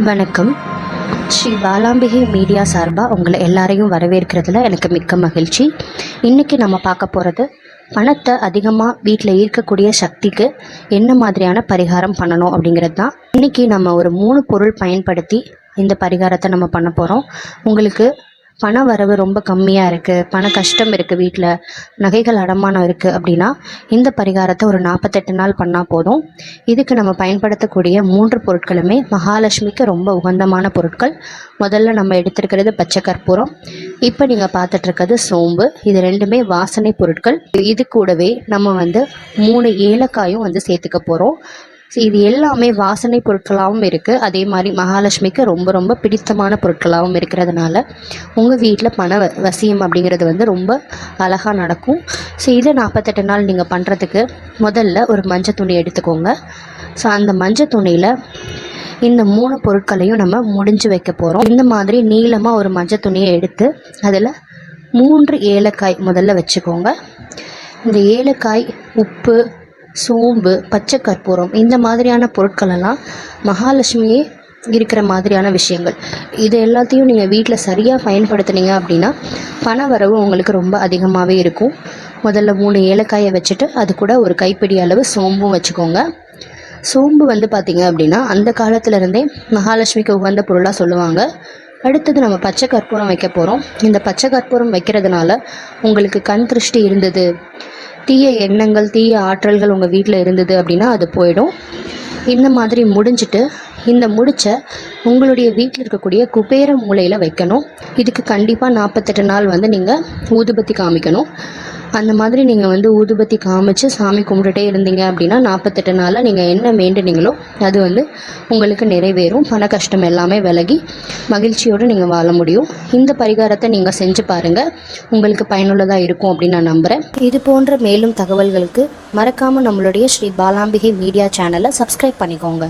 வணக்கம். ஸ்ரீ பாலாம்பிகை மீடியா சார்பாக உங்களை எல்லாரையும் வரவேற்கிறதுல எனக்கு மிக்க மகிழ்ச்சி. இன்றைக்கி நம்ம பார்க்க போகிறது பணத்தை அதிகமாக வீட்டில் ஈர்க்கக்கூடிய சக்திக்கு என்ன மாதிரியான பரிகாரம் பண்ணணும் அப்படிங்கிறது தான். இன்றைக்கி நம்ம ஒரு 3 பொருள் பயன்படுத்தி இந்த பரிகாரத்தை நம்ம பண்ண போகிறோம். உங்களுக்கு பண வரவு ரொம்ப கம்மியாக இருக்குது, பண கஷ்டம் இருக்குது, வீட்டில் நகைகள் அடமானம் இருக்குது அப்படின்னா இந்த பரிகாரத்தை ஒரு 48 நாள் பண்ணால் போதும். இதுக்கு நம்ம பயன்படுத்தக்கூடிய 3 பொருட்களுமே மகாலட்சுமிக்கு ரொம்ப உகந்தமான பொருட்கள். முதல்ல நம்ம எடுத்துருக்கிறது பச்சை கற்பூரம், இப்போ நீங்கள் பார்த்துட்ருக்கிறது சோம்பு. இது ரெண்டுமே வாசனை பொருட்கள். இது கூடவே நம்ம 3 ஏலக்காயும் சேர்த்துக்க போகிறோம். இது எல்லாமே வாசனை பொருட்களாகவும் இருக்குது, அதே மாதிரி மகாலட்சுமிக்கு ரொம்ப ரொம்ப பிடித்தமான பொருட்களாகவும் இருக்கிறதுனால உங்கள் வீட்டில் பண வசியம் அப்படிங்கிறது ரொம்ப அழகாக நடக்கும். இதை 48 நாள் நீங்கள் பண்ணுறதுக்கு முதல்ல ஒரு மஞ்சள் துணி எடுத்துக்கோங்க. அந்த மஞ்சள் துணியில் இந்த 3 பொருட்களையும் நம்ம முடிஞ்சு வைக்க போகிறோம். இந்த மாதிரி நீளமாக ஒரு மஞ்சள் துணியை எடுத்து அதில் 3 ஏலக்காய் முதல்ல வச்சுக்கோங்க. இந்த ஏலக்காய், உப்பு, சோம்பு, பச்சை கற்பூரம் இந்த மாதிரியான பொருட்களெல்லாம் மகாலட்சுமியே இருக்கிற மாதிரியான விஷயங்கள். இது எல்லாத்தையும் நீங்கள் வீட்டில் சரியாக பயன்படுத்துனீங்க அப்படின்னா பண வரவு உங்களுக்கு ரொம்ப அதிகமாகவே இருக்கும். முதல்ல 3 ஏலக்காயை வச்சுட்டு அது கூட ஒரு கைப்பிடி அளவு சோம்பும் வச்சுக்கோங்க. சோம்பு பார்த்திங்க அப்படின்னா அந்த காலத்துலேருந்தே மகாலட்சுமிக்கு உகந்த பொருளாக சொல்லுவாங்க. அடுத்தது நம்ம பச்சை கற்பூரம் வைக்க போகிறோம். இந்த பச்சை கற்பூரம் வைக்கிறதுனால உங்களுக்கு கண் திருஷ்டி இருந்தது, தீய எண்ணங்கள், தீய ஆற்றல்கள் உங்கள் வீட்டில் இருந்தது அப்படின்னா அது போயிடும். இந்த மாதிரி முடிஞ்சிட்டு இந்த முடிச்ச உங்களுடைய வீட்டில் இருக்கக்கூடிய குபேர மூலையில் வைக்கணும். இதுக்கு கண்டிப்பாக 48 நாள் நீங்கள் ஊதுபத்தி காமிக்கணும். அந்த மாதிரி நீங்கள் ஊதுபத்தி காமிச்சு சாமி கும்பிட்டுட்டே இருந்தீங்க அப்படின்னா 48 நாளில் நீங்கள் என்ன வேண்டுனீங்களோ அது உங்களுக்கு நிறைவேறும். பண கஷ்டம் எல்லாமே விலகி மகிழ்ச்சியோடு நீங்கள் வாழ முடியும். இந்த பரிகாரத்தை நீங்கள் செஞ்சு பாருங்கள், உங்களுக்கு பயனுள்ளதாக இருக்கும் அப்படின்னு நான் நம்புகிறேன். இது போன்ற மேலும் தகவல்களுக்கு மறக்காமல் நம்மளுடைய ஸ்ரீ பாலாம்பிகை மீடியா சேனலை சப்ஸ்கிரைப் பண்ணிக்கோங்க.